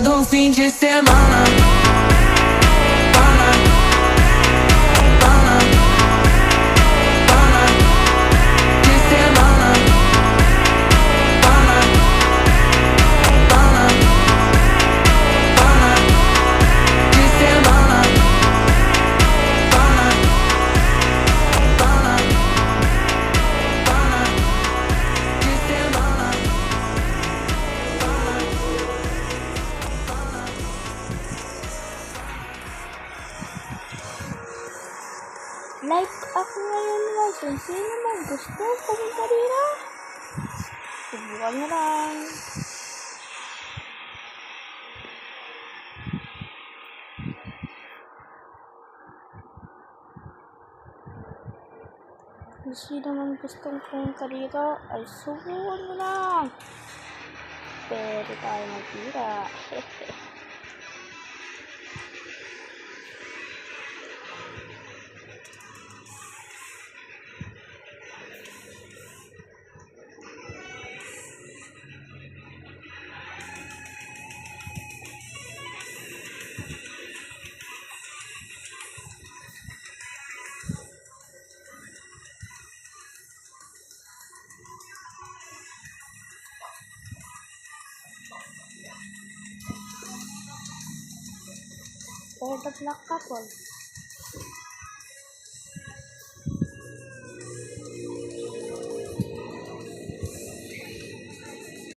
todo fim de semana. Like ako ngayon guys. Kung sino man gusto, komentary na. Subukan nyo lang. Kung sino man gustong komentary na, ay subukan nyo lang. Pwede tayo magtira. Oh, the black couple.